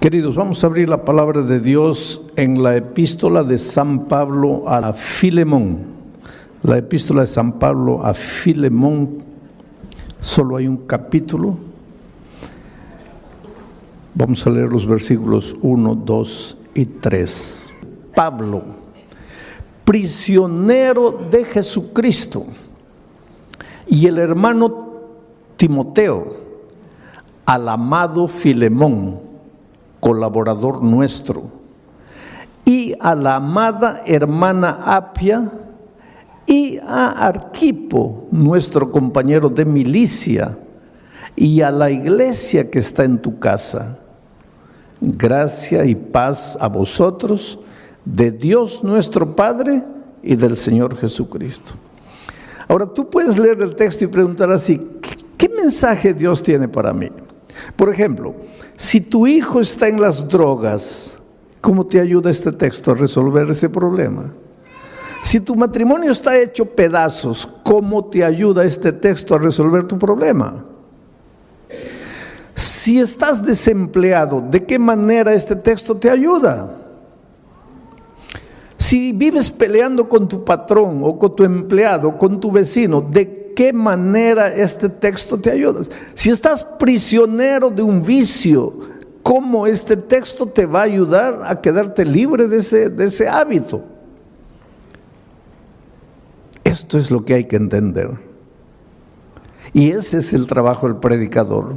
Queridos, vamos a abrir la palabra de Dios en la epístola de San Pablo a Filemón. La epístola de San Pablo a Filemón, solo hay un capítulo. Vamos a leer los versículos 1, 2 y 3. Pablo, prisionero de Jesucristo, y el hermano Timoteo, al amado Filemón, colaborador nuestro, y a la amada hermana Apia, y a Arquipo, nuestro compañero de milicia, y a la iglesia que está en tu casa. Gracia y paz a vosotros, de Dios nuestro Padre y del Señor Jesucristo. Ahora tú puedes leer el texto y preguntar así: ¿qué mensaje Dios tiene para mí? Por ejemplo, si tu hijo está en las drogas, ¿cómo te ayuda este texto a resolver ese problema? Si tu matrimonio está hecho pedazos, ¿cómo te ayuda este texto a resolver tu problema? Si estás desempleado, ¿de qué manera este texto te ayuda? Si vives peleando con tu patrón o con tu empleado, con tu vecino, ¿de qué manera este texto te ayuda? Si estás prisionero de un vicio, ¿cómo este texto te va a ayudar a quedarte libre de ese hábito? Esto es lo que hay que entender. Y ese es el trabajo del predicador.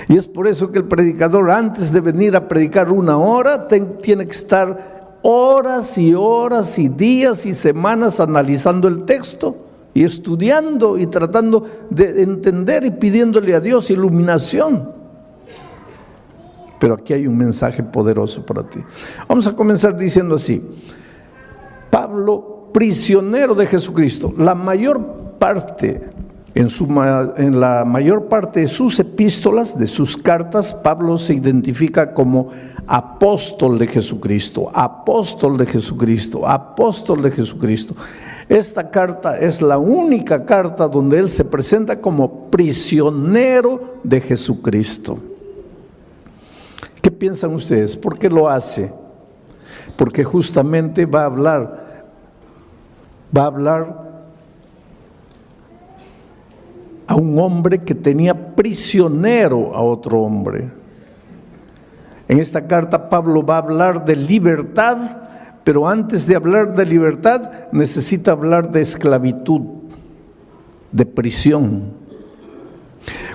Y es por eso que el predicador, antes de venir a predicar una hora, tiene que estar horas y horas y días y semanas analizando el texto y estudiando y tratando de entender y pidiéndole a Dios iluminación. Pero aquí hay un mensaje poderoso para ti. Vamos a comenzar diciendo así: Pablo, prisionero de Jesucristo. La mayor parte, en la mayor parte de sus epístolas, de sus cartas, Pablo se identifica como apóstol de Jesucristo, apóstol de Jesucristo, apóstol de Jesucristo. Esta carta es la única carta donde él se presenta como prisionero de Jesucristo. ¿Qué piensan ustedes? ¿Por qué lo hace? Porque justamente va a hablar a un hombre que tenía prisionero a otro hombre. En esta carta Pablo va a hablar de libertad, pero antes de hablar de libertad necesita hablar de esclavitud, de prisión.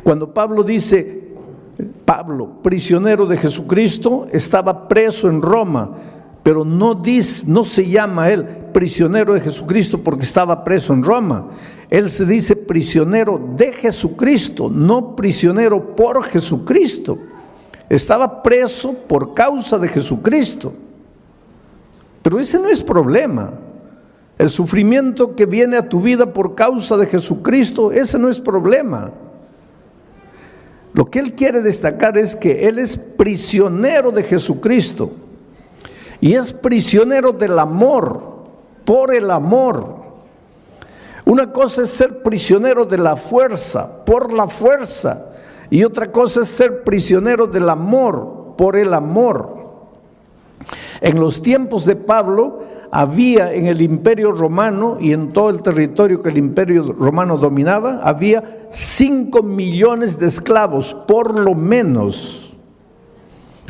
Cuando Pablo dice, Pablo, prisionero de Jesucristo, estaba preso en Roma, pero no se llama él prisionero de Jesucristo porque estaba preso en Roma. Él se dice prisionero de Jesucristo, no prisionero por Jesucristo. Estaba preso por causa de Jesucristo. Pero ese no es problema. El sufrimiento que viene a tu vida por causa de Jesucristo, ese no es problema. Lo que él quiere destacar es que él es prisionero de Jesucristo. Y es prisionero del amor, por el amor. Una cosa es ser prisionero de la fuerza, por la fuerza. Y otra cosa es ser prisionero del amor, por el amor. En los tiempos de Pablo había en el Imperio Romano y en todo el territorio que el Imperio Romano dominaba, había 5 millones de esclavos, por lo menos.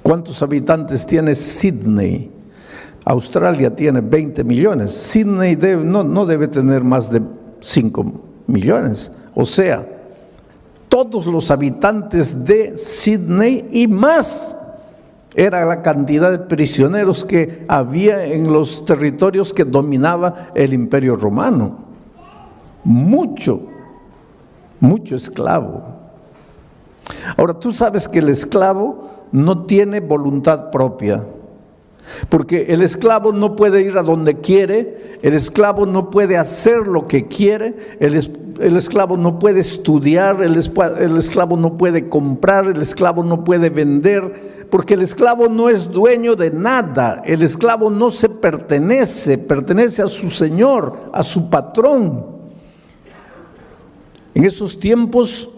¿Cuántos habitantes tiene Sydney? Australia tiene 20 millones. Sydney no debe tener más de 5 millones. O sea, todos los habitantes de Sydney y más era la cantidad de prisioneros que había en los territorios que dominaba el Imperio Romano. Mucho esclavo. Ahora, tú sabes que el esclavo no tiene voluntad propia. Porque el esclavo no puede ir a donde quiere, el esclavo no puede hacer lo que quiere, el esclavo no puede estudiar, el esclavo no puede comprar, el esclavo no puede vender, porque el esclavo no es dueño de nada, el esclavo no se pertenece a su señor, a su patrón. En esos tiempos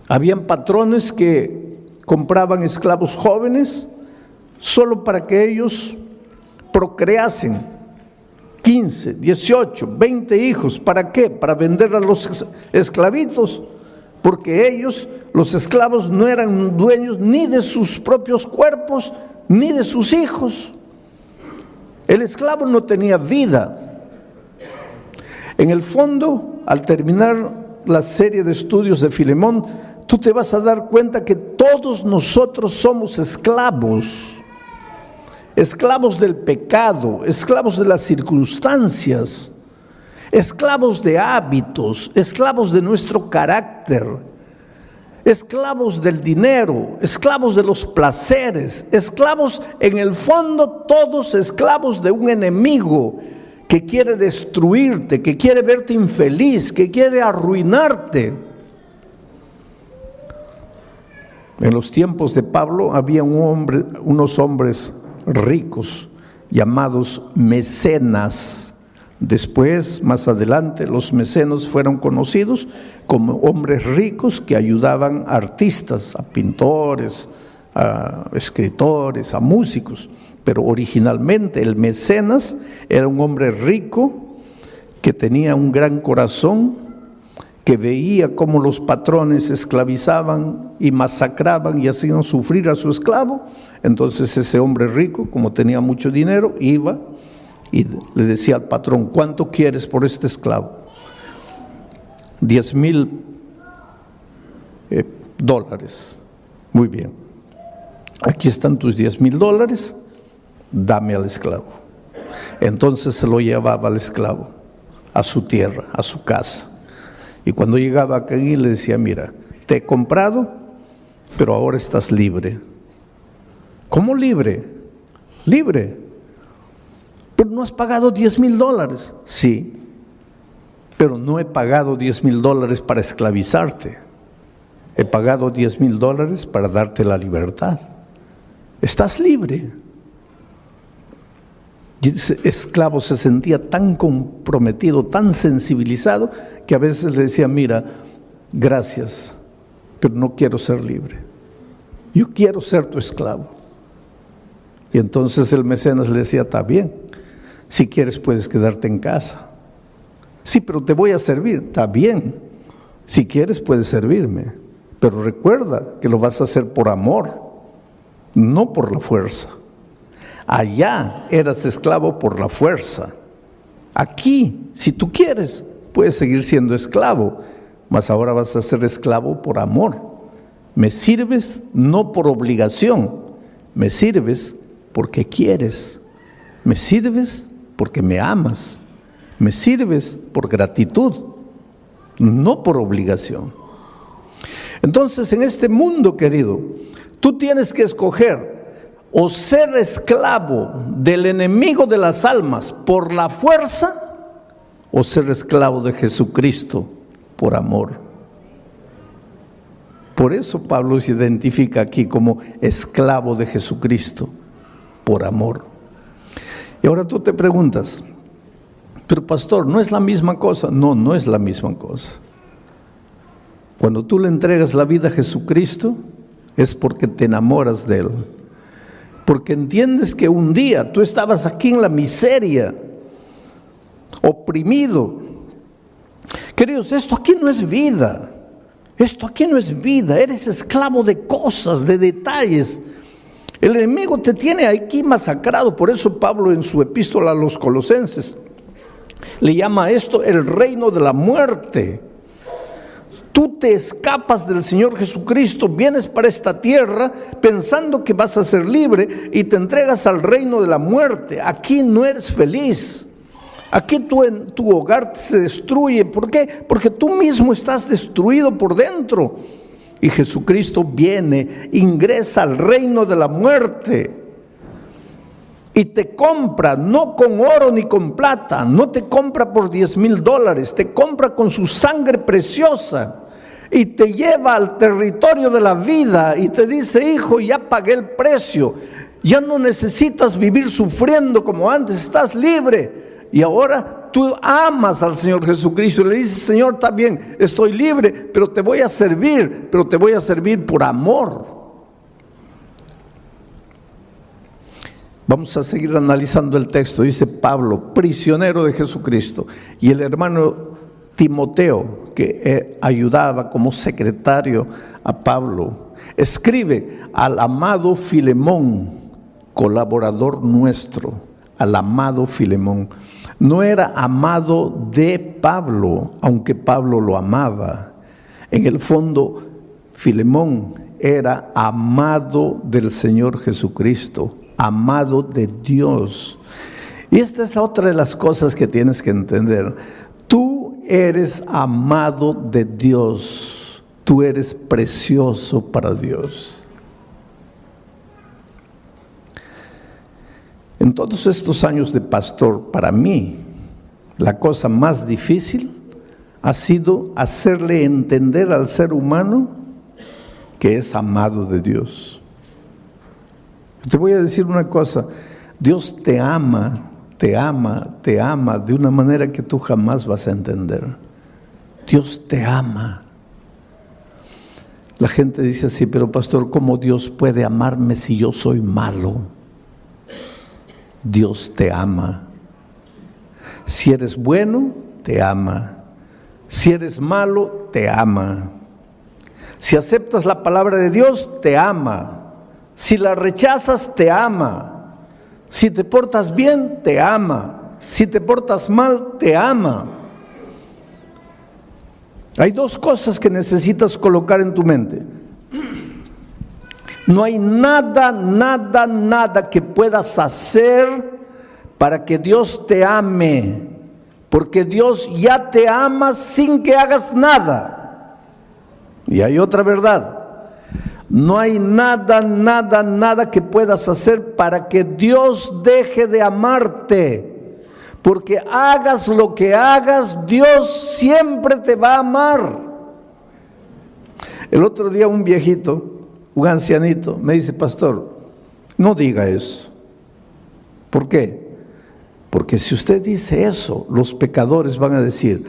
habían patrones que compraban esclavos jóvenes solo para que ellos procreasen 15, 18, 20 hijos. ¿Para qué? Para vender a los esclavitos, porque ellos, los esclavos, no eran dueños ni de sus propios cuerpos, ni de sus hijos. El esclavo no tenía vida. En el fondo, al terminar la serie de estudios de Filemón, tú te vas a dar cuenta que todos nosotros somos esclavos. Esclavos del pecado, esclavos de las circunstancias, esclavos de hábitos, esclavos de nuestro carácter, esclavos del dinero, esclavos de los placeres, esclavos, en el fondo, todos esclavos de un enemigo que quiere destruirte, que quiere verte infeliz, que quiere arruinarte. En los tiempos de Pablo había unos hombres ricos llamados mecenas. Después, más adelante, los mecenas fueron conocidos como hombres ricos que ayudaban a artistas, a pintores, a escritores, a músicos. Pero originalmente el mecenas era un hombre rico que tenía un gran corazón, que veía cómo los patrones esclavizaban y masacraban y hacían sufrir a su esclavo. Entonces ese hombre rico, como tenía mucho dinero, iba y le decía al patrón: ¿cuánto quieres por este esclavo? 10,000 dólares. Muy bien, aquí están tus 10,000 dólares, dame al esclavo. Entonces se lo llevaba al esclavo a su tierra, a su casa. Y cuando llegaba aquí le decía: mira, te he comprado, pero ahora estás libre. ¿Cómo libre? Libre. Pero no has pagado 10,000 dólares. Sí, pero no he pagado 10,000 dólares para esclavizarte. He pagado 10,000 dólares para darte la libertad. Estás libre. Y ese esclavo se sentía tan comprometido, tan sensibilizado, que a veces le decía: mira, gracias, pero no quiero ser libre. Yo quiero ser tu esclavo. Y entonces el mecenas le decía: está bien, si quieres puedes quedarte en casa. Sí, pero te voy a servir. Está bien, si quieres puedes servirme, pero recuerda que lo vas a hacer por amor, no por la fuerza. Allá eras esclavo por la fuerza. Aquí, si tú quieres, puedes seguir siendo esclavo, mas ahora vas a ser esclavo por amor. Me sirves no por obligación, me sirves porque quieres, me sirves porque me amas, me sirves por gratitud, no por obligación. Entonces, en este mundo, querido, tú tienes que escoger: o ser esclavo del enemigo de las almas por la fuerza, o ser esclavo de Jesucristo por amor. Por eso Pablo se identifica aquí como esclavo de Jesucristo por amor. Y ahora tú te preguntas: pero pastor, ¿no es la misma cosa? No, no es la misma cosa. Cuando tú le entregas la vida a Jesucristo, es porque te enamoras de Él. Porque entiendes que un día tú estabas aquí en la miseria, oprimido. Queridos, esto aquí no es vida. Esto aquí no es vida. Eres esclavo de cosas, de detalles. El enemigo te tiene aquí masacrado. Por eso Pablo, en su epístola a los Colosenses, le llama a esto el reino de la muerte. Tú te escapas del Señor Jesucristo, vienes para esta tierra pensando que vas a ser libre y te entregas al reino de la muerte. Aquí no eres feliz. Aquí tu hogar se destruye. ¿Por qué? Porque tú mismo estás destruido por dentro. Y Jesucristo viene, ingresa al reino de la muerte y te compra, no con oro ni con plata, no te compra por 10,000 dólares, te compra con su sangre preciosa. Y te lleva al territorio de la vida y te dice: hijo, ya pagué el precio, ya no necesitas vivir sufriendo como antes, estás libre. Y ahora tú amas al Señor Jesucristo y le dices: Señor, está bien, estoy libre, pero te voy a servir por amor. Vamos a seguir analizando el texto. Dice Pablo, prisionero de Jesucristo, y el hermano Timoteo, que ayudaba como secretario a Pablo, escribe al amado Filemón, colaborador nuestro, al amado Filemón. No era amado de Pablo, aunque Pablo lo amaba. En el fondo, Filemón era amado del Señor Jesucristo, amado de Dios. Y esta es otra de las cosas que tienes que entender. Tú eres amado de Dios, tú eres precioso para Dios. En todos estos años de pastor, para mí, la cosa más difícil ha sido hacerle entender al ser humano que es amado de Dios. Te voy a decir una cosa, Dios te ama, te ama, te ama de una manera que tú jamás vas a entender. Dios te ama. La gente dice así, pero pastor, ¿cómo Dios puede amarme si yo soy malo? Dios te ama. Si eres bueno, te ama. Si eres malo, te ama. Si aceptas la palabra de Dios, te ama. Si la rechazas, te ama. Si te portas bien, te ama. Si te portas mal, te ama. Hay dos cosas que necesitas colocar en tu mente. No hay nada que puedas hacer para que Dios te ame, porque Dios ya te ama sin que hagas nada. Y hay otra verdad. No hay nada que puedas hacer para que Dios deje de amarte, porque hagas lo que hagas, Dios siempre te va a amar. El otro día un viejito, un ancianito, me dice, pastor, no diga eso. ¿Por qué? Porque si usted dice eso, los pecadores van a decir,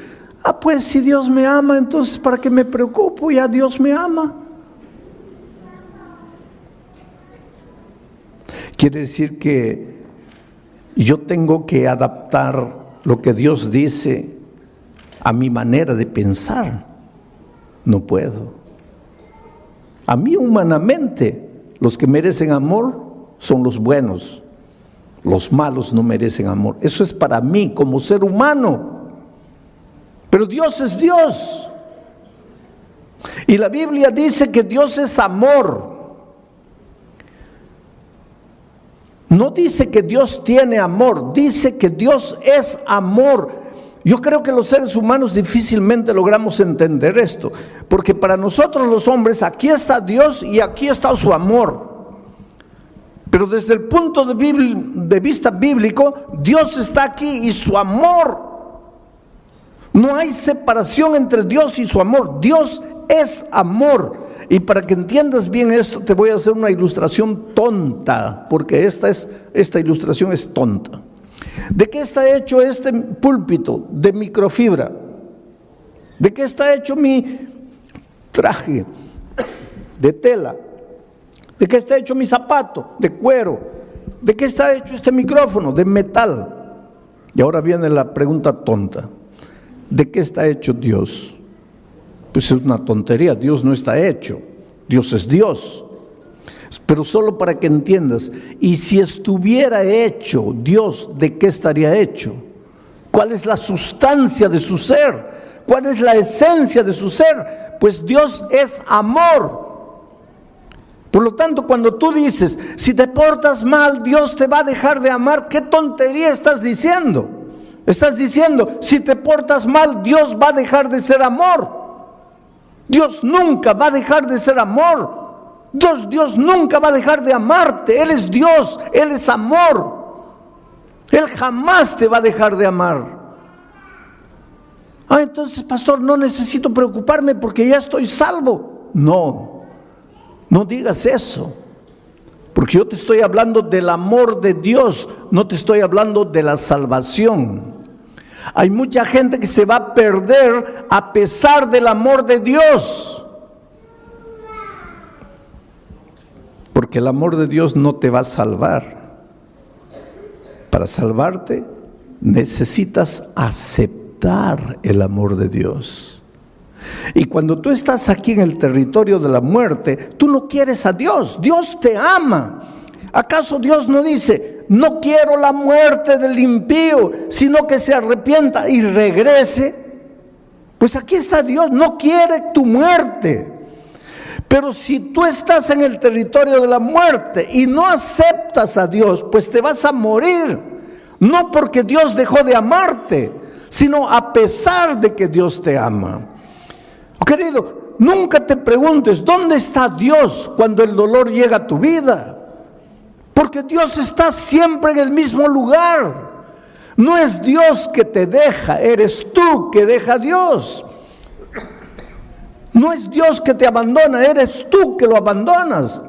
pues si Dios me ama, entonces ¿para qué me preocupo? Ya Dios me ama. Quiere decir que yo tengo que adaptar lo que Dios dice a mi manera de pensar. No puedo. A mí humanamente, los que merecen amor son los buenos. Los malos no merecen amor. Eso es para mí como ser humano. Pero Dios es Dios. Y la Biblia dice que Dios es amor. No dice que Dios tiene amor, dice que Dios es amor. Yo creo que los seres humanos difícilmente logramos entender esto, porque para nosotros los hombres aquí está Dios y aquí está su amor. Pero desde el punto de vista bíblico, Dios está aquí y su amor. No hay separación entre Dios y su amor. Dios es amor. Y para que entiendas bien esto, te voy a hacer una ilustración tonta, porque esta ilustración es tonta. ¿De qué está hecho este púlpito? De microfibra. ¿De qué está hecho mi traje? De tela. ¿De qué está hecho mi zapato? De cuero. ¿De qué está hecho este micrófono? De metal. Y ahora viene la pregunta tonta. ¿De qué está hecho Dios? Pues es una tontería, Dios no está hecho, Dios es Dios. Pero solo para que entiendas, y si estuviera hecho Dios, ¿de qué estaría hecho? ¿Cuál es la sustancia de su ser? ¿Cuál es la esencia de su ser? Pues Dios es amor. Por lo tanto, cuando tú dices, si te portas mal, Dios te va a dejar de amar, ¿qué tontería estás diciendo? Estás diciendo, si te portas mal, Dios va a dejar de ser amor. Dios nunca va a dejar de ser amor. Dios nunca va a dejar de amarte. Él es Dios, Él es amor. Él jamás te va a dejar de amar. Entonces, pastor, no necesito preocuparme porque ya estoy salvo. No digas eso. Porque yo te estoy hablando del amor de Dios, no te estoy hablando de la salvación. Hay mucha gente que se va a perder a pesar del amor de Dios. Porque el amor de Dios no te va a salvar. Para salvarte necesitas aceptar el amor de Dios. Y cuando tú estás aquí en el territorio de la muerte, tú no quieres a Dios. Dios te ama. ¿Acaso Dios no dice: no quiero la muerte del impío, sino que se arrepienta y regrese? Pues aquí está Dios, no quiere tu muerte. Pero si tú estás en el territorio de la muerte y no aceptas a Dios, pues te vas a morir. No porque Dios dejó de amarte, sino a pesar de que Dios te ama. Querido, nunca te preguntes ¿dónde está Dios cuando el dolor llega a tu vida? Porque Dios está siempre en el mismo lugar. No es Dios que te deja, eres tú que deja a Dios. No es Dios que te abandona, eres tú que lo abandonas.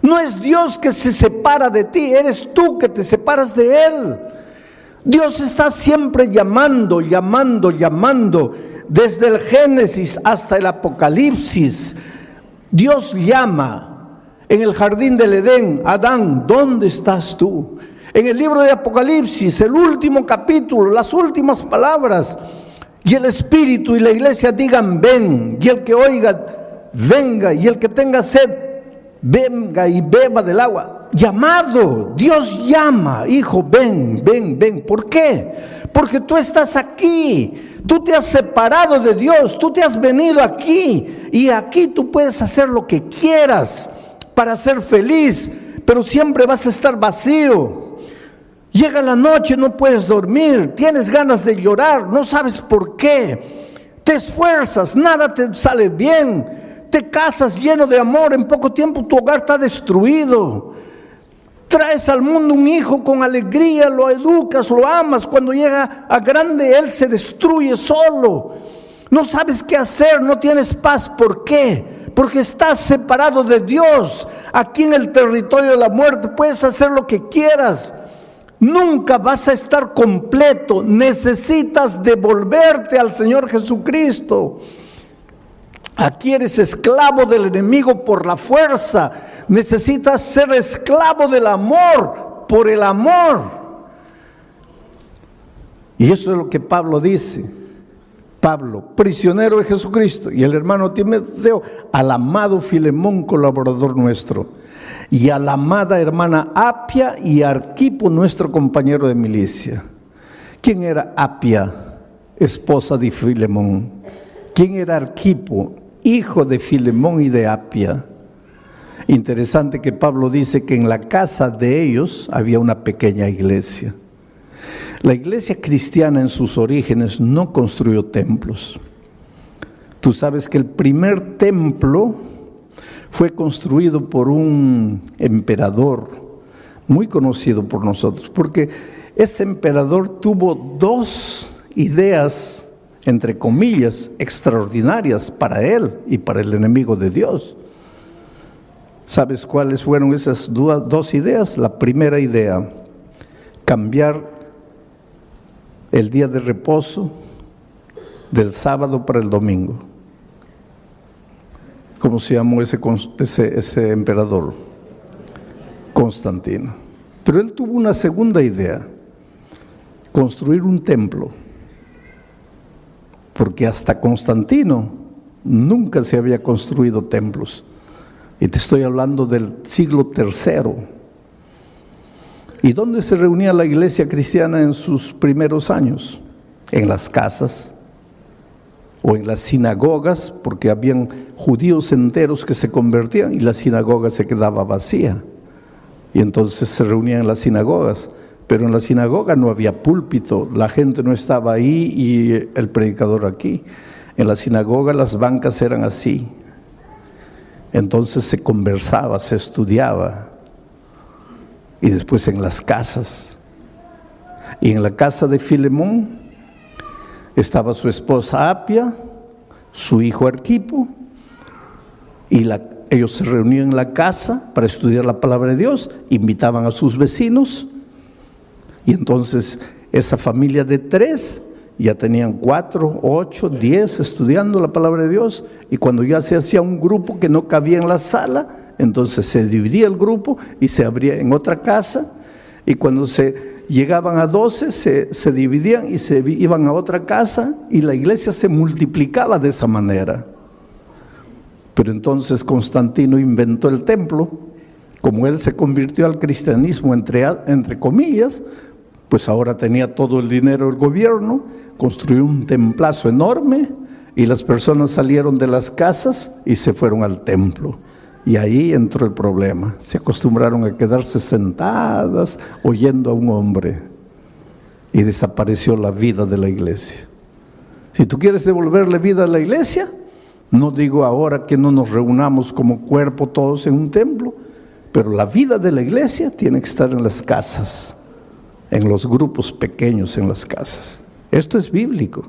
No es Dios que se separa de ti, eres tú que te separas de Él. Dios está siempre llamando, llamando, llamando. Desde el Génesis hasta el Apocalipsis, Dios llama. En el jardín del Edén, Adán, ¿dónde estás tú? En el libro de Apocalipsis, el último capítulo, las últimas palabras, y el Espíritu y la iglesia digan: ven, y el que oiga, venga, y el que tenga sed, venga y beba del agua. Llamado, Dios llama: hijo, ven, ven, ven. ¿Por qué? Porque tú estás aquí, tú te has separado de Dios, tú te has venido aquí, y aquí tú puedes hacer lo que quieras para ser feliz, pero siempre vas a estar vacío. Llega la noche, no puedes dormir, tienes ganas de llorar, no sabes por qué. Te esfuerzas, nada te sale bien, te casas lleno de amor, en poco tiempo tu hogar está destruido. Traes al mundo un hijo con alegría, lo educas, lo amas, cuando llega a grande él se destruye solo. No sabes qué hacer, no tienes paz. ¿Por qué? Porque estás separado de Dios. Aquí en el territorio de la muerte puedes hacer lo que quieras. Nunca vas a estar completo. Necesitas devolverte al Señor Jesucristo. Aquí eres esclavo del enemigo por la fuerza. Necesitas ser esclavo del amor por el amor. Y eso es lo que Pablo dice. Pablo, prisionero de Jesucristo, y el hermano Timoteo, al amado Filemón, colaborador nuestro, y a la amada hermana Apia y Arquipo, nuestro compañero de milicia. ¿Quién era Apia, esposa de Filemón? ¿Quién era Arquipo, hijo de Filemón y de Apia? Interesante que Pablo dice que en la casa de ellos había una pequeña iglesia. La iglesia cristiana en sus orígenes no construyó templos. Tú sabes que el primer templo fue construido por un emperador muy conocido por nosotros, porque ese emperador tuvo dos ideas, entre comillas, extraordinarias para él y para el enemigo de Dios. ¿Sabes cuáles fueron esas dos ideas? La primera idea: cambiar el día de reposo del sábado para el domingo. ¿Cómo se llamó ese emperador? Constantino. Pero él tuvo una segunda idea: construir un templo. Porque hasta Constantino nunca se había construido templos. Y te estoy hablando del siglo III. ¿Y dónde se reunía la iglesia cristiana en sus primeros años? En las casas o en las sinagogas, porque habían judíos enteros que se convertían y la sinagoga se quedaba vacía. Y entonces se reunían en las sinagogas, pero en la sinagoga no había púlpito, la gente no estaba ahí y el predicador aquí. En la sinagoga las bancas eran así. Entonces se conversaba, se estudiaba. Y después en las casas. Y en la casa de Filemón estaba su esposa Apia, su hijo Arquipo, y ellos se reunían en la casa para estudiar la palabra de Dios, invitaban a sus vecinos, y entonces esa familia de 3 ya tenían 4, 8, 10 estudiando la palabra de Dios, y cuando ya se hacía un grupo que no cabía en la sala, entonces se dividía el grupo y se abría en otra casa, y cuando se llegaban a 12, se dividían y se iban a otra casa y la iglesia se multiplicaba de esa manera. Pero entonces Constantino inventó el templo. Como él se convirtió al cristianismo entre comillas, pues ahora tenía todo el dinero del gobierno, construyó un templazo enorme y las personas salieron de las casas y se fueron al templo. Y ahí entró el problema. Se acostumbraron a quedarse sentadas oyendo a un hombre y desapareció la vida de la iglesia. Si tú quieres devolverle vida a la iglesia, no digo ahora que no nos reunamos como cuerpo todos en un templo, pero la vida de la iglesia tiene que estar en las casas, en los grupos pequeños en las casas. Esto es bíblico.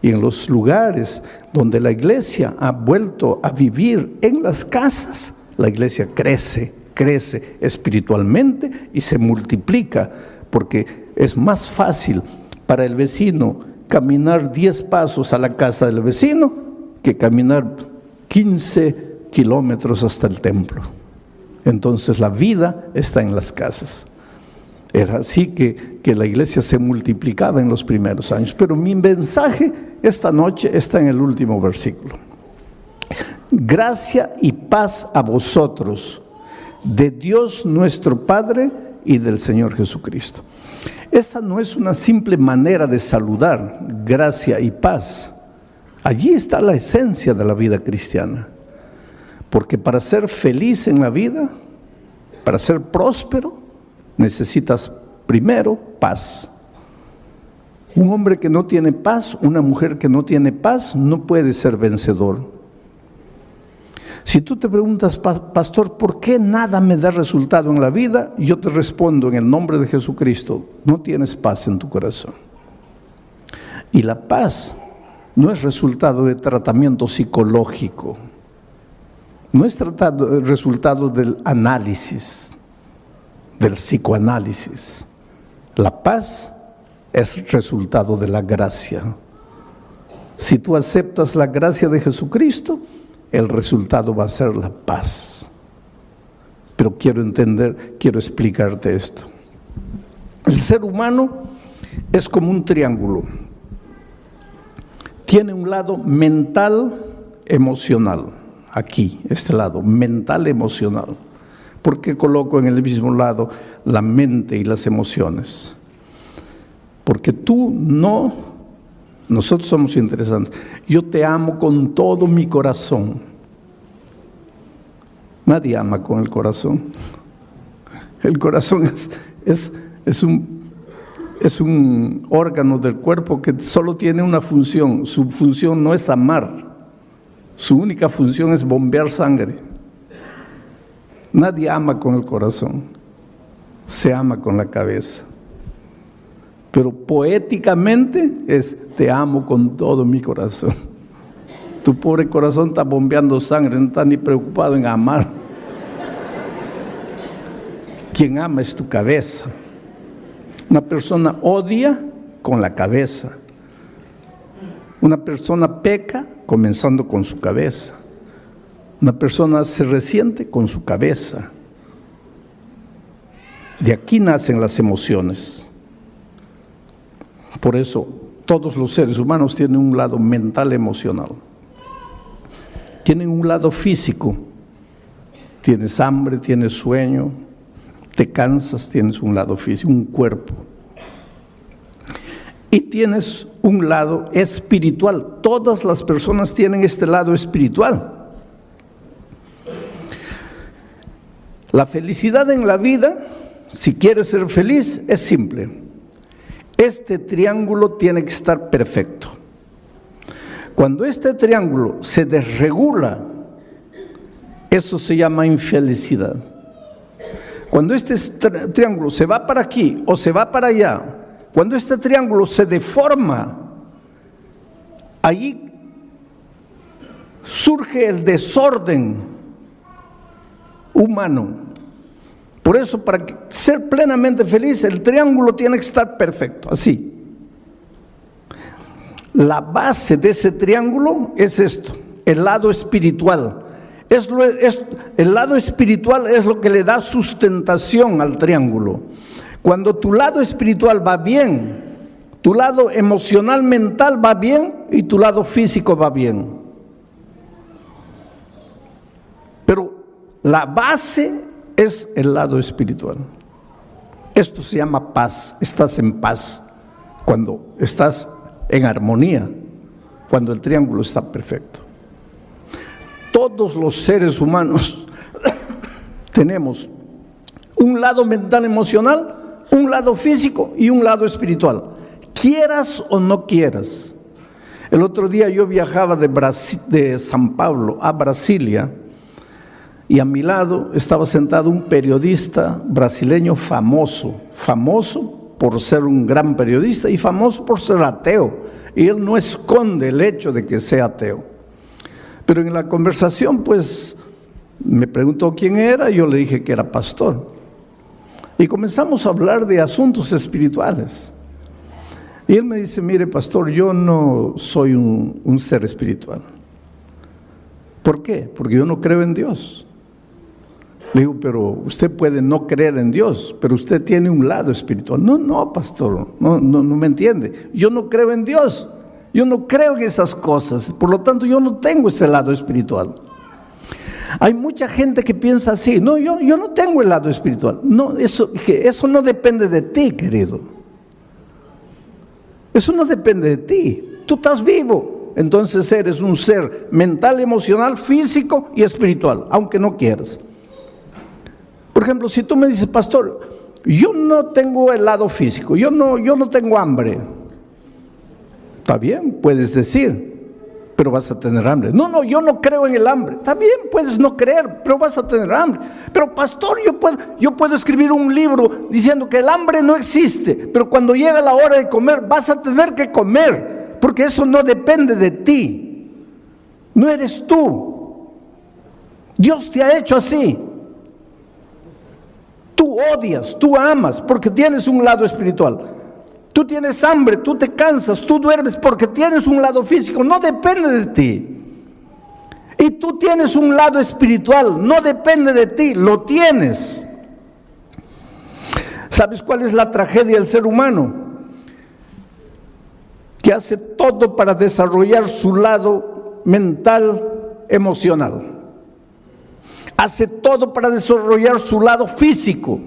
Y en los lugares donde la iglesia ha vuelto a vivir en las casas, la iglesia crece espiritualmente y se multiplica, porque es más fácil para el vecino caminar 10 pasos a la casa del vecino que caminar 15 kilómetros hasta el templo. Entonces la vida está en las casas. Era así que la iglesia se multiplicaba en los primeros años. Pero mi mensaje esta noche está en el último versículo. Gracia y paz a vosotros, de Dios nuestro Padre y del Señor Jesucristo. Esa no es una simple manera de saludar, gracia y paz. Allí está la esencia de la vida cristiana. Porque para ser feliz en la vida, para ser próspero, necesitas primero paz. Un hombre que no tiene paz, una mujer que no tiene paz, no puede ser vencedor. Si tú te preguntas, pastor, ¿por qué nada me da resultado en la vida? Yo te respondo en el nombre de Jesucristo, no tienes paz en tu corazón. Y la paz no es resultado de tratamiento psicológico, no es resultado del análisis, del psicoanálisis. La paz es resultado de la gracia. Si tú aceptas la gracia de Jesucristo, el resultado va a ser la paz. Pero quiero explicarte esto. El ser humano es como un triángulo. Tiene un lado mental, emocional. Aquí, este lado, mental, emocional. ¿Por qué coloco en el mismo lado la mente y las emociones? Porque nosotros somos interesantes. Yo te amo con todo mi corazón. Nadie ama con el corazón. El corazón es un órgano del cuerpo que solo tiene una función. Su función no es amar. Su única función es bombear sangre. Nadie ama con el corazón. Se ama con la cabeza. Pero poéticamente es te amo con todo mi corazón. Tu pobre corazón está bombeando sangre, no está ni preocupado en amar. Quien ama es tu cabeza. Una persona odia con la cabeza. Una persona peca comenzando con su cabeza. Una persona se resiente con su cabeza. De aquí nacen las emociones. Por eso todos los seres humanos tienen un lado mental, emocional. Tienen un lado físico. Tienes hambre, tienes sueño, te cansas, tienes un lado físico, un cuerpo. Y tienes un lado espiritual. Todas las personas tienen este lado espiritual. La felicidad en la vida, si quieres ser feliz, es simple. Este triángulo tiene que estar perfecto. Cuando este triángulo se desregula, eso se llama infelicidad. Cuando este triángulo se va para aquí o se va para allá, cuando este triángulo se deforma, allí surge el desorden humano. Por eso, para ser plenamente feliz, el triángulo tiene que estar perfecto, así. La base de ese triángulo es esto, el lado espiritual. El lado espiritual es lo que le da sustentación al triángulo. Cuando tu lado espiritual va bien, tu lado emocional, mental va bien y tu lado físico va bien. Pero la base es el lado espiritual. Esto se llama paz. Estás en paz cuando estás en armonía, cuando el triángulo está perfecto. Todos los seres humanos tenemos un lado mental, emocional, un lado físico y un lado espiritual. Quieras o no quieras. El otro día yo viajaba de San Pablo a Brasilia y a mi lado estaba sentado un periodista brasileño famoso por ser un gran periodista y famoso por ser ateo. Y él no esconde el hecho de que sea ateo. Pero en la conversación, pues, me preguntó quién era, y yo le dije que era pastor. Y comenzamos a hablar de asuntos espirituales. Y él me dice, mire, pastor, yo no soy un ser espiritual. ¿Por qué? Porque yo no creo en Dios. Le digo, pero usted puede no creer en Dios, pero usted tiene un lado espiritual. No, pastor, no me entiende. Yo no creo en Dios, yo no creo en esas cosas, por lo tanto yo no tengo ese lado espiritual. Hay mucha gente que piensa así, no, yo no tengo el lado espiritual. No, eso no depende de ti, querido. Eso no depende de ti. Tú estás vivo, entonces eres un ser mental, emocional, físico y espiritual, aunque no quieras. Por ejemplo, si tú me dices, pastor, yo no tengo el lado físico, yo no tengo hambre. Está bien, puedes decir, pero vas a tener hambre. No, yo no creo en el hambre. Está bien, puedes no creer, pero vas a tener hambre. Pero pastor, yo puedo escribir un libro diciendo que el hambre no existe, pero cuando llega la hora de comer, vas a tener que comer, porque eso no depende de ti. No eres tú. Dios te ha hecho así. Tú odias, tú amas, porque tienes un lado espiritual. Tú tienes hambre, tú te cansas, tú duermes, porque tienes un lado físico, no depende de ti. Y tú tienes un lado espiritual, no depende de ti, lo tienes. ¿Sabes cuál es la tragedia del ser humano? Que hace todo para desarrollar su lado mental, emocional. Hace todo para desarrollar su lado físico,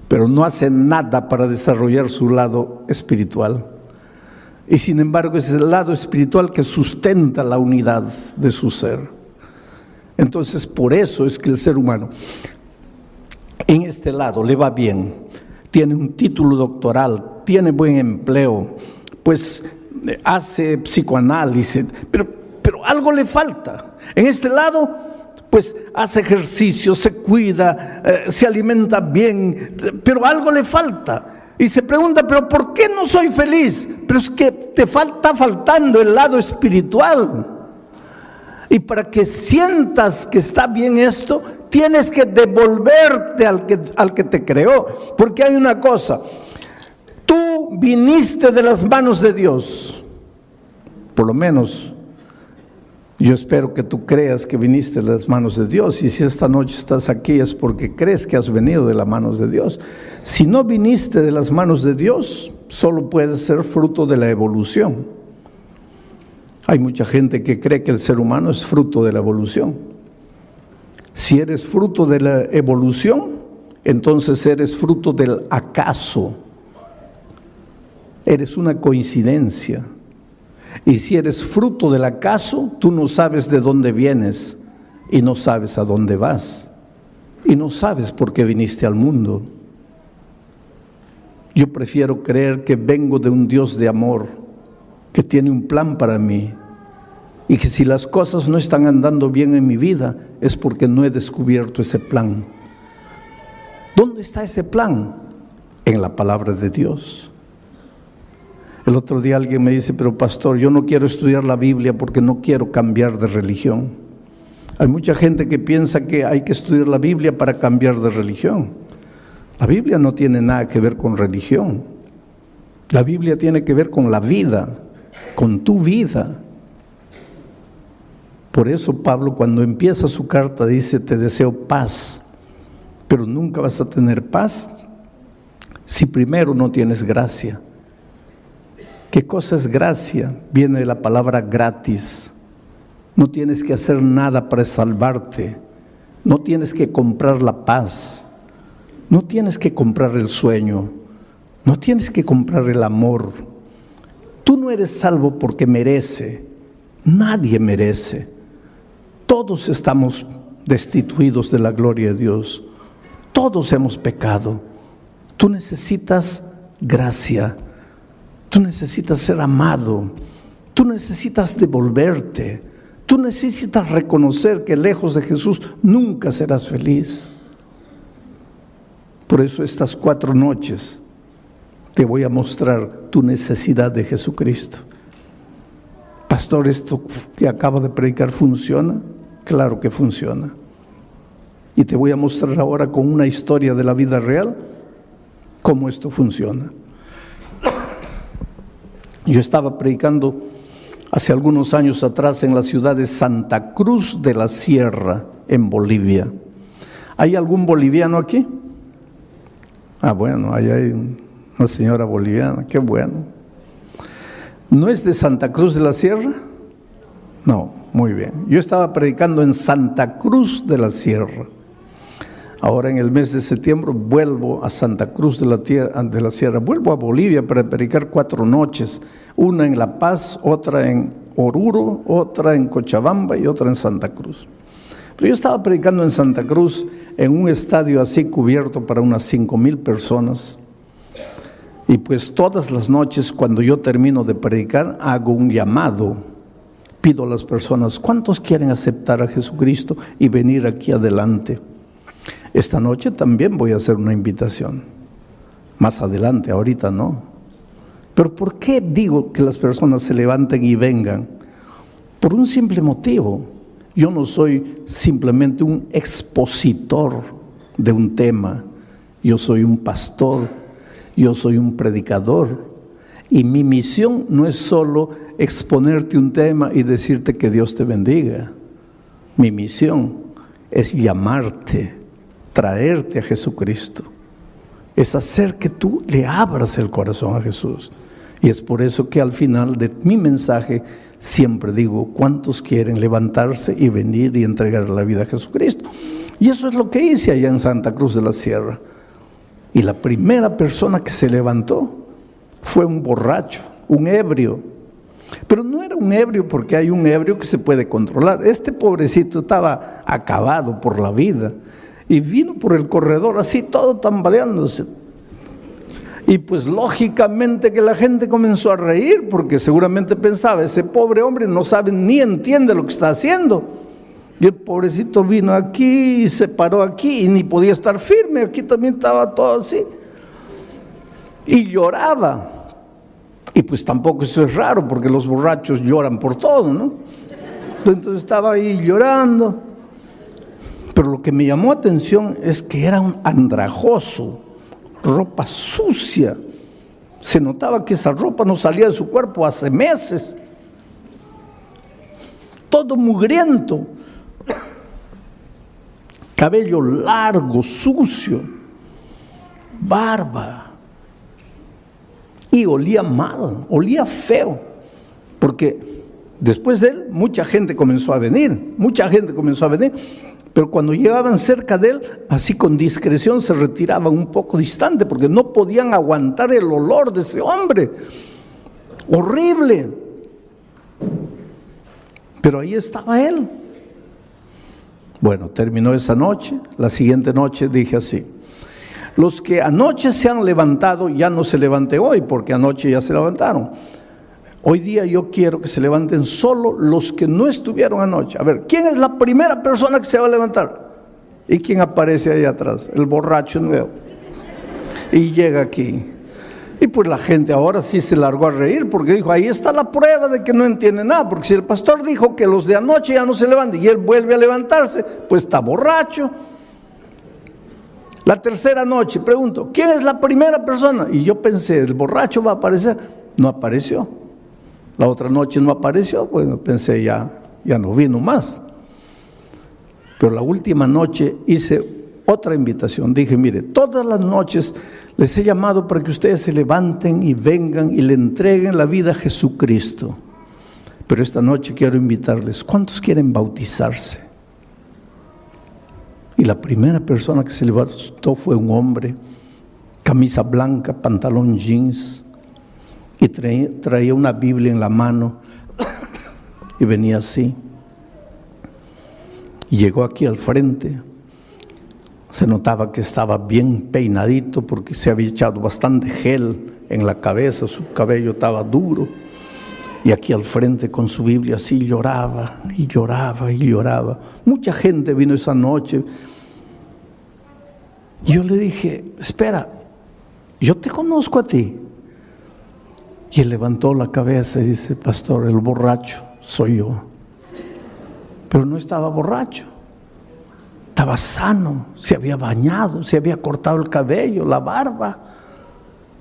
pero no hace nada para desarrollar su lado espiritual. Y sin embargo es el lado espiritual que sustenta la unidad de su ser. Entonces por eso es que el ser humano en este lado le va bien, tiene un título doctoral, tiene buen empleo, pues hace psicoanálisis, pero algo le falta. En este lado pues hace ejercicio, se cuida, se alimenta bien, pero algo le falta. Y se pregunta, pero ¿por qué no soy feliz? Pero es que te está faltando el lado espiritual. Y para que sientas que está bien esto, tienes que devolverte al que te creó. Porque hay una cosa, tú viniste de las manos de Dios, por lo menos. Yo espero que tú creas que viniste de las manos de Dios, y si esta noche estás aquí es porque crees que has venido de las manos de Dios. Si no viniste de las manos de Dios, solo puedes ser fruto de la evolución. Hay mucha gente que cree que el ser humano es fruto de la evolución. Si eres fruto de la evolución, entonces eres fruto del acaso. Eres una coincidencia. Y si eres fruto del acaso, tú no sabes de dónde vienes y no sabes a dónde vas y no sabes por qué viniste al mundo. Yo prefiero creer que vengo de un Dios de amor, que tiene un plan para mí, y que si las cosas no están andando bien en mi vida es porque no he descubierto ese plan. ¿Dónde está ese plan? En la palabra de Dios. El otro día alguien me dice, pero pastor, yo no quiero estudiar la Biblia porque no quiero cambiar de religión. Hay mucha gente que piensa que hay que estudiar la Biblia para cambiar de religión. La Biblia no tiene nada que ver con religión. La Biblia tiene que ver con la vida, con tu vida. Por eso Pablo, cuando empieza su carta, dice, te deseo paz, pero nunca vas a tener paz si primero no tienes gracia? ¿Qué cosa es gracia? Viene de la palabra gratis. No tienes que hacer nada para salvarte. No tienes que comprar la paz. No tienes que comprar el sueño. No tienes que comprar el amor. Tú no eres salvo porque merece. Nadie merece. Todos estamos destituidos de la gloria de Dios. Todos hemos pecado. Tú necesitas gracia. Tú necesitas ser amado. Tú necesitas devolverte. Tú necesitas reconocer que lejos de Jesús nunca serás feliz. Por eso estas 4 noches te voy a mostrar tu necesidad de Jesucristo. Pastor, ¿esto que acabo de predicar funciona? Claro que funciona. Y te voy a mostrar ahora con una historia de la vida real cómo esto funciona. Yo estaba predicando hace algunos años atrás en la ciudad de Santa Cruz de la Sierra, en Bolivia. ¿Hay algún boliviano aquí? Bueno, ahí hay una señora boliviana, qué bueno. ¿No es de Santa Cruz de la Sierra? No, muy bien. Yo estaba predicando en Santa Cruz de la Sierra. Ahora en el mes de septiembre vuelvo a Santa Cruz de la Sierra, vuelvo a Bolivia para predicar 4 noches, una en La Paz, otra en Oruro, otra en Cochabamba y otra en Santa Cruz. Pero yo estaba predicando en Santa Cruz en un estadio así cubierto para unas 5,000 personas. Y pues todas las noches cuando yo termino de predicar hago un llamado, pido a las personas, ¿cuántos quieren aceptar a Jesucristo y venir aquí adelante? Esta noche también voy a hacer una invitación, más adelante, ahorita no. Pero ¿por qué digo que las personas se levanten y vengan? Por un simple motivo. Yo no soy simplemente un expositor de un tema, yo soy un pastor, yo soy un predicador. Y mi misión no es solo exponerte un tema y decirte que Dios te bendiga. Mi misión es llamarte, traerte a Jesucristo. Es hacer que tú le abras el corazón a Jesús. Y es por eso que al final de mi mensaje siempre digo, ¿cuántos quieren levantarse y venir y entregar la vida a Jesucristo? Y eso es lo que hice allá en Santa Cruz de la Sierra. Y la primera persona que se levantó fue un borracho, un ebrio. Pero no era un ebrio porque hay un ebrio que se puede controlar. Este pobrecito estaba acabado por la vida y vino por el corredor así todo tambaleándose. Y pues lógicamente que la gente comenzó a reír porque seguramente pensaba, ese pobre hombre no sabe ni entiende lo que está haciendo. Y el pobrecito vino aquí y se paró aquí y ni podía estar firme, aquí también estaba todo así. Y lloraba. Y pues tampoco eso es raro porque los borrachos lloran por todo, ¿no? Entonces estaba ahí llorando. Pero lo que me llamó atención es que era un andrajoso, ropa sucia. Se notaba que esa ropa no salía de su cuerpo hace meses. Todo mugriento. Cabello largo, sucio. Barba. Y olía mal, olía feo. Porque después de él, mucha gente comenzó a venir. Pero cuando llegaban cerca de él, así con discreción se retiraban un poco distante, porque no podían aguantar el olor de ese hombre. Horrible. Pero ahí estaba él. Bueno, terminó esa noche. La siguiente noche dije así: los que anoche se han levantado, ya no se levanten hoy, porque anoche ya se levantaron. Hoy día yo quiero que se levanten solo los que no estuvieron anoche. A ver, ¿quién es la primera persona que se va a levantar? ¿Y quién aparece ahí atrás? El borracho nuevo. Y llega aquí. Y pues la gente ahora sí se largó a reír, porque dijo, ahí está la prueba de que no entiende nada. Porque si el pastor dijo que los de anoche ya no se levantan y él vuelve a levantarse, pues está borracho. La tercera noche, pregunto, ¿quién es la primera persona? Y yo pensé, ¿el borracho va a aparecer? No apareció. La otra noche no apareció, bueno, pensé ya no vino más. Pero la última noche hice otra invitación. Dije, mire, todas las noches les he llamado para que ustedes se levanten y vengan y le entreguen la vida a Jesucristo. Pero esta noche quiero invitarles, ¿cuántos quieren bautizarse? Y la primera persona que se levantó fue un hombre, camisa blanca, pantalón jeans, y traía una Biblia en la mano, y venía así. Y llegó aquí al frente. Se notaba que estaba bien peinadito porque se había echado bastante gel en la cabeza, su cabello estaba duro. Y aquí al frente con su Biblia así lloraba y lloraba y lloraba. Mucha gente vino esa noche. Y yo le dije, espera, yo te conozco a ti. Y él levantó la cabeza y dice, pastor, el borracho soy yo. Pero no estaba borracho. Estaba sano, se había bañado, se había cortado el cabello, la barba.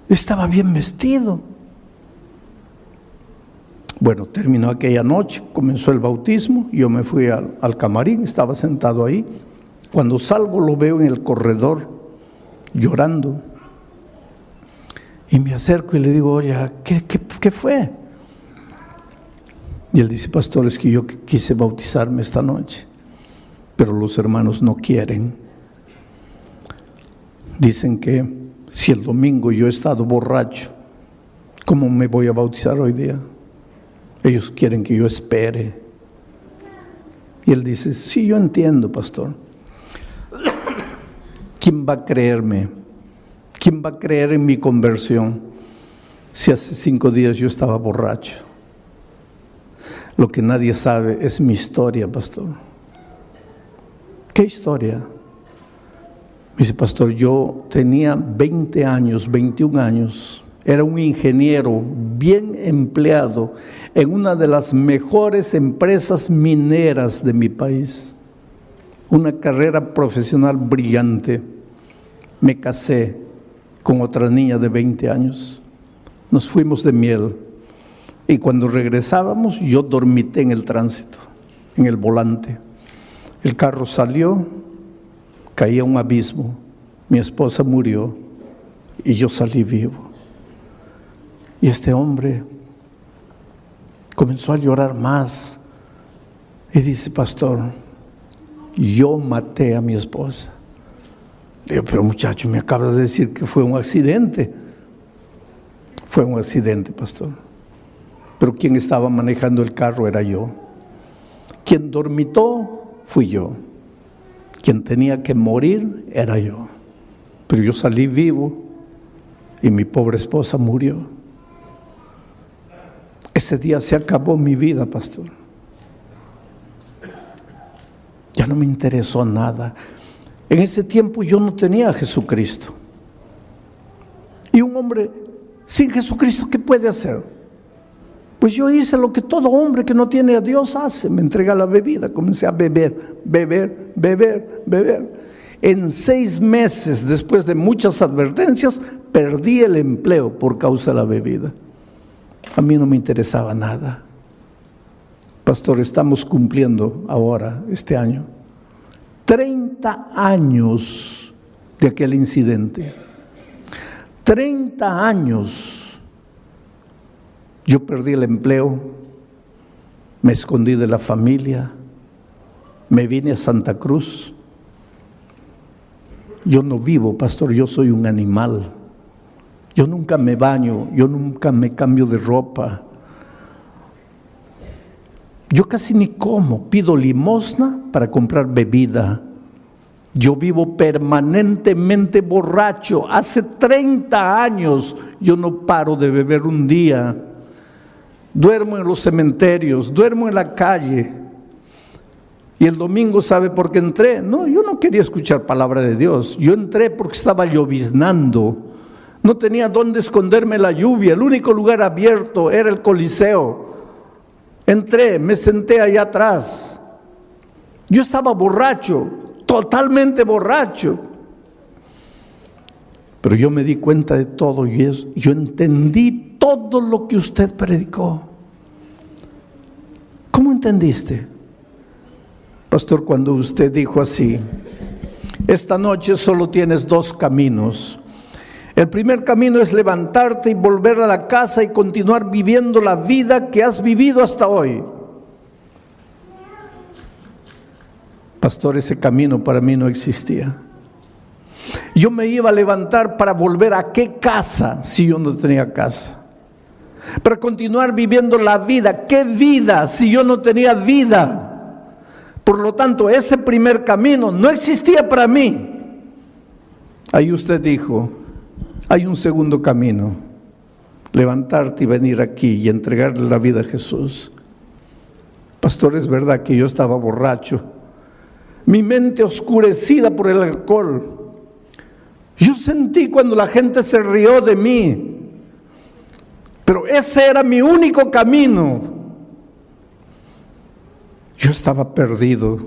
Estaba bien vestido. Bueno, terminó aquella noche, comenzó el bautismo, yo me fui al camarín, estaba sentado ahí. Cuando salgo lo veo en el corredor, llorando. Y me acerco y le digo, oye, ¿qué fue? Y él dice, pastor, es que yo quise bautizarme esta noche, pero los hermanos no quieren. Dicen que si el domingo yo he estado borracho, ¿cómo me voy a bautizar hoy día? Ellos quieren que yo espere. Y él dice, sí, yo entiendo, pastor. ¿Quién va a creerme? ¿Quién va a creer en mi conversión si hace 5 días yo estaba borracho? Lo que nadie sabe es mi historia, pastor. ¿Qué historia? Me dice, pastor, yo tenía 20 años, 21 años. Era un ingeniero bien empleado en una de las mejores empresas mineras de mi país. Una carrera profesional brillante. Me casé con otra niña de 20 años. Nos fuimos de miel. Y cuando regresábamos, yo dormité en el tránsito, en el volante. El carro salió, caí a un abismo. Mi esposa murió y yo salí vivo. Y este hombre comenzó a llorar más y dice, pastor, yo maté a mi esposa. Le digo, pero muchacho, me acabas de decir que fue un accidente. Fue un accidente, pastor. Pero quien estaba manejando el carro era yo. Quien dormitó fui yo. Quien tenía que morir era yo. Pero yo salí vivo y mi pobre esposa murió. Ese día se acabó mi vida, pastor. Ya no me interesó nada. En ese tiempo yo no tenía a Jesucristo. Y un hombre sin Jesucristo, ¿qué puede hacer? Pues yo hice lo que todo hombre que no tiene a Dios hace. Me entregué a la bebida, comencé a beber. En 6 meses, después de muchas advertencias, perdí el empleo por causa de la bebida. A mí no me interesaba nada. Pastor, estamos cumpliendo ahora, este año, 30 años de aquel incidente. 30 años. Yo perdí el empleo, me escondí de la familia, me vine a Santa Cruz. Yo no vivo, pastor, yo soy un animal. Yo nunca me baño, yo nunca me cambio de ropa. Yo casi ni como, pido limosna para comprar bebida. Yo vivo permanentemente borracho. Hace 30 años yo no paro de beber un día. Duermo en los cementerios, duermo en la calle. Y el domingo, ¿sabe por qué entré? No, yo no quería escuchar palabra de Dios. Yo entré porque estaba lloviznando. No tenía dónde esconderme la lluvia. El único lugar abierto era el Coliseo. Entré, me senté allá atrás. Yo estaba borracho, totalmente borracho. Pero yo me di cuenta de todo y yo entendí todo lo que usted predicó. ¿Cómo entendiste? Pastor, cuando usted dijo así, Esta noche solo tienes dos caminos. El primer camino es levantarte y volver a la casa y continuar viviendo la vida que has vivido hasta hoy. Pastor, ese camino para mí no existía. Yo me iba a levantar para volver a qué casa si yo no tenía casa. Para continuar viviendo la vida. ¿Qué vida si yo no tenía vida? Por lo tanto, ese primer camino no existía para mí. Ahí usted dijo, hay un segundo camino. Levantarte y venir aquí y entregarle la vida a Jesús. Pastor, es verdad que yo estaba borracho. Mi mente oscurecida por el alcohol. Yo sentí cuando la gente se rió de mí. Pero ese era mi único camino. Yo estaba perdido.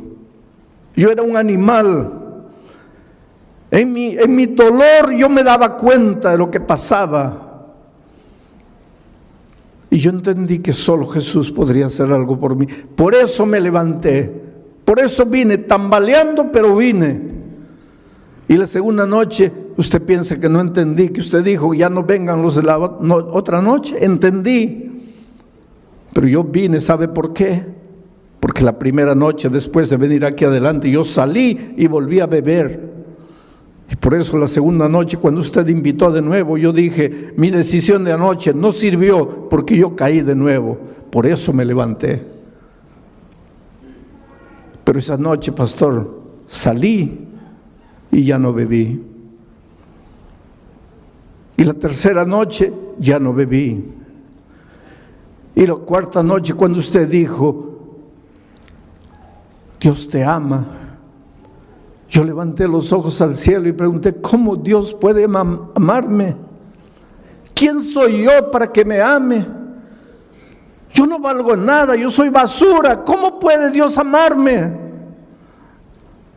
Yo era un animal. En mi dolor yo me daba cuenta de lo que pasaba. Y yo entendí que solo Jesús podría hacer algo por mí. Por eso me levanté. Por eso vine, tambaleando, pero vine. Y la segunda noche, usted piensa que no entendí, que usted dijo, ya no vengan los de la otra noche. Entendí. Pero yo vine, ¿sabe por qué? Porque la primera noche, después de venir aquí adelante, yo salí y volví a beber. Y por eso la segunda noche, cuando usted invitó de nuevo, yo dije, mi decisión de anoche no sirvió porque yo caí de nuevo. Por eso me levanté. Pero esa noche, pastor, salí y ya no bebí. Y la tercera noche ya no bebí. Y la cuarta noche, cuando usted dijo, Dios te ama, yo levanté los ojos al cielo y pregunté, ¿cómo Dios puede amarme? ¿Quién soy yo para que me ame? Yo no valgo nada, yo soy basura. ¿Cómo puede Dios amarme?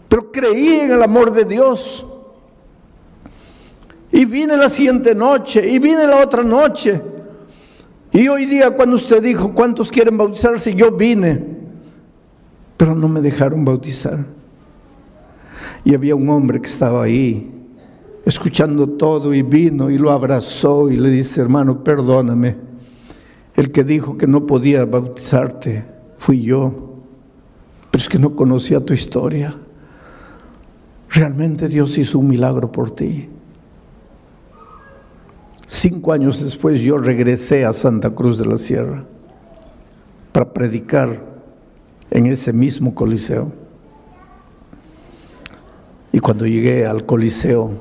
Pero creí en el amor de Dios. Y vine la siguiente noche, y vine la otra noche. Y hoy día cuando usted dijo, ¿cuántos quieren bautizarse? Yo vine. Pero no me dejaron bautizar. Y había un hombre que estaba ahí, escuchando todo, y vino y lo abrazó y le dice, hermano, perdóname. El que dijo que no podía bautizarte fui yo, pero es que no conocía tu historia. Realmente Dios hizo un milagro por ti. 5 años después yo regresé a Santa Cruz de la Sierra para predicar en ese mismo coliseo. Y cuando llegué al coliseo,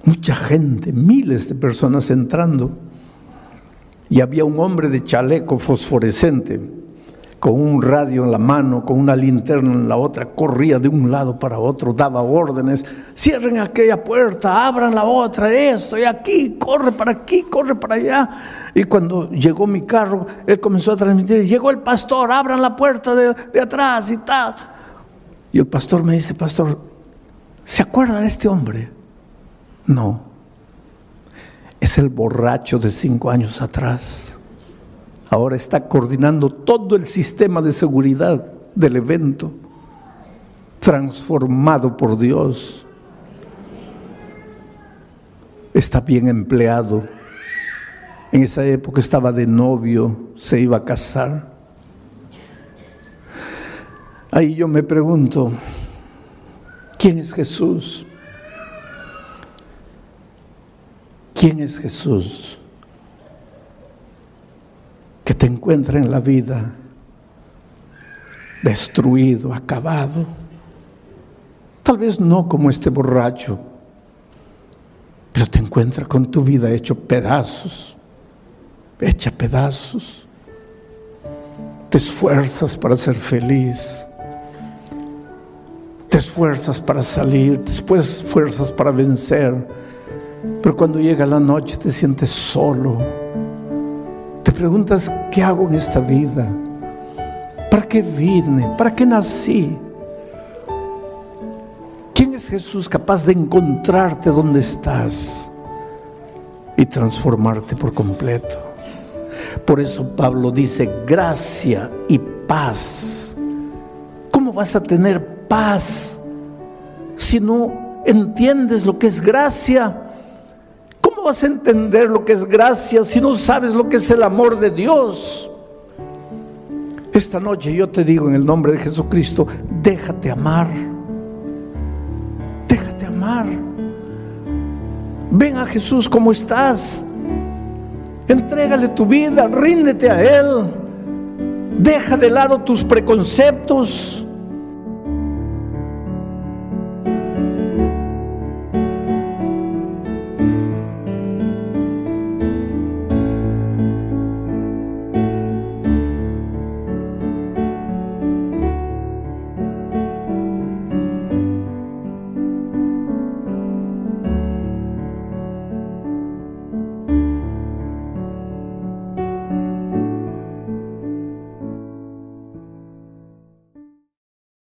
mucha gente, miles de personas entrando. Y había un hombre de chaleco fosforescente, con un radio en la mano, con una linterna en la otra, corría de un lado para otro, daba órdenes, cierren aquella puerta, abran la otra, eso, y aquí, corre para allá. Y cuando llegó mi carro, él comenzó a transmitir, llegó el pastor, abran la puerta de atrás y tal. Y el pastor me dice, pastor, ¿se acuerda de este hombre? No. Es el borracho de 5 años atrás. Ahora está coordinando todo el sistema de seguridad del evento, transformado por Dios. Está bien empleado. En esa época estaba de novio, se iba a casar. Ahí yo me pregunto, ¿quién es Jesús? ¿Quién es Jesús? Que te encuentra en la vida destruido, acabado. Tal vez no como este borracho, pero te encuentra con tu vida hecha pedazos. Te esfuerzas para ser feliz. Te esfuerzas para salir, después esfuerzas para vencer. Pero cuando llega la noche te sientes solo. Te preguntas, ¿qué hago en esta vida? ¿Para qué vine? ¿Para qué nací? ¿Quién es Jesús capaz de encontrarte donde estás y transformarte por completo? Por eso Pablo dice, gracia y paz. ¿Cómo vas a tener paz si no entiendes lo que es gracia? ¿Cómo vas a entender lo que es gracia si no sabes lo que es el amor de Dios? Esta noche yo te digo en el nombre de Jesucristo, déjate amar. Déjate amar. Ven a Jesús como estás. Entrégale tu vida, ríndete a Él. Deja de lado tus preconceptos.